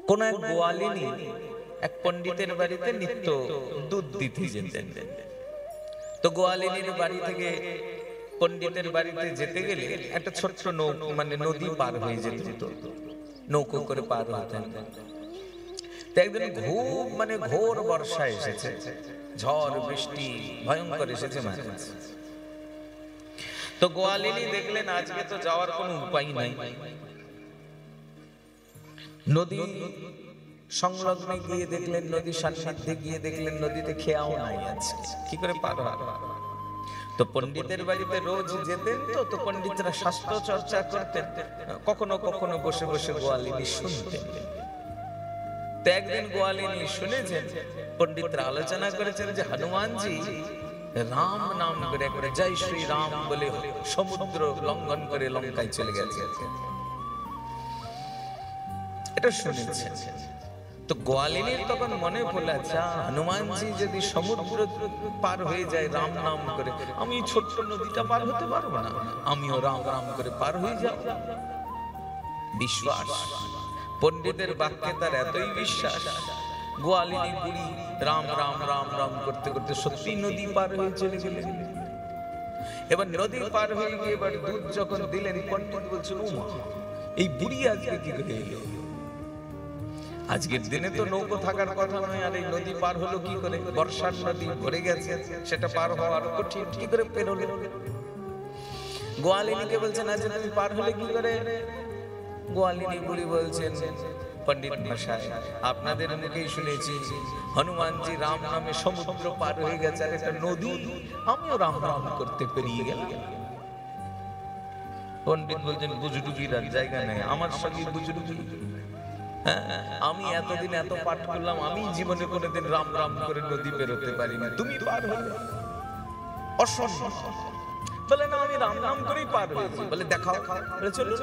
কোন এক গোয়ালিনী এক পণ্ডিতের বাড়িতে নিত্য দুধ দিতে যেতেন। তো গোয়ালিনীর বাড়ি থেকে পণ্ডিতের বাড়িতে যেতে গেলে একটা ছোট্ট নদী পার হয়ে যেত, নৌকো করে পার হতেন। একদিন ঘোর বর্ষা এসেছে, ঝড় বৃষ্টি ভয়ঙ্কর এসেছে মাঝে। তো গোয়ালিনী দেখলেন আজকে তো যাওয়ার কোনো উপায় নাই। নদী সংলগ্নে গিয়ে দেখলেন, নদীর সান্নিধ্যে গিয়ে দেখলেন নদীতে খেয়াও নাই আছে, কি করে পার হবে? তো পণ্ডিতের বাড়িতে রোজ যেতেন, তো পণ্ডিতরা শাস্ত্র চর্চা করতেন, কখনো কখনো বসে বসে গোয়ালিনী শুনতেন। তো একদিন গোয়ালিনী শুনেছেন, পণ্ডিতরা আলোচনা করেছেন যে হনুমানজি রাম নাম করে করে জয় শ্রী রাম বলে সমুদ্র লঙ্ঘন করে লঙ্কায় চলে গেছে, এটা শুনেছেন। তো গোয়ালিনীর তখন মনে পড়ল, আচ্ছা হনুমানজি যদি সমুদ্র পার হয়ে যায় রাম নাম করে, আমি ছোট্ট নদীটা পার হতে পারবো না? আমিও রাম রাম করে পার হয়ে যাব। বিশ্বাস, পণ্ডিতের বাক্যে তার এতই বিশ্বাস, গোয়ালিনী বুড়ি রাম রাম রাম রাম করতে করতে সত্যি নদী পার হয়ে চলে গেলেন। এবার নদী পার হয়ে গিয়ে এবার দুধ যখন দিলেন, পণ্ডিত বলছেন, ওমা এই বুড়ি আজকে কি করে এলো? আজকের দিনে তো নৌকো থাকার কথা নয়, আর এই নদী পার হলো কি করে? বর্ষার নদী ভরে গেছে, সেটা পার হওয়া আরো কঠিন, কি করে পেরোলো? গোয়ালিনীকে বলছেন, আজ তুমি পার হলে কি করে? গোয়ালিনী বুড়ি বলছেন, পণ্ডিত মশাই আপনাদের মুখেই শুনেছি হনুমানজি রাম নামে সমুদ্র পার হয়ে গেছে, আর একটা নদী আমিও রাম রাম করতে পেরিয়ে গেলাম। পণ্ডিত বলছেন, বুজরুগির আর জায়গা নেই, আমার সঙ্গে বুজরুগি? আমি এতদিন এত পাঠ করলাম, আমি জীবনে কোনোদিন রাম রাম করে নদী পেরোতে পারিনি, তুমি পার হলে? অসম্ভব। বলে না, আমি রাম রাম করেই পার হয়েছি। বলে দেখাও। বলে চলো।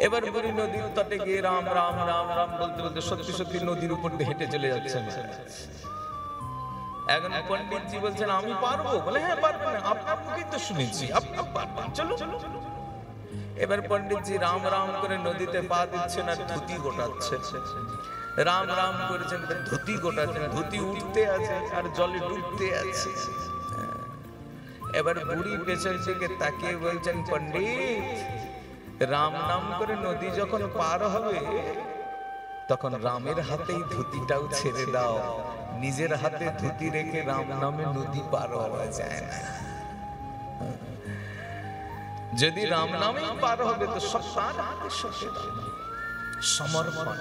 এবার বুড়ি নদীর তটে গিয়ে রাম রাম রাম রাম বলতে বলতে সত্যি সত্যি নদীর উপর দিয়ে হেঁটে চলে যাচ্ছেন। এখন পণ্ডিতজি বলছেন, আমি পারবো? বলে হ্যাঁ পারবেন, না আপনার মুখেই তো শুনেছি আপনি পারবেন, চলো। এবার পণ্ডিতজি রাম রাম করে নদীতে পা দিচ্ছেন আর ধুতি গোটাচ্ছেন। রাম রাম করেছেন, ধুতি গোটাচ্ছেন, ধুতি উঠতে আছে আর জলে ডুবতে আছে। এবার বুড়ি পেছন থেকে তাকিয়ে বলছেন, পণ্ডিত রাম নাম করে নদী যখন পার হবে তখন রামের হাতেই ধুতিটাও ছেড়ে দাও, নিজের হাতে ধুতি রেখে রাম নামে নদী পার হওয়া যায় না। যদি রাম নামেই পার হবে তো সব তার হাতে সমর্পণ।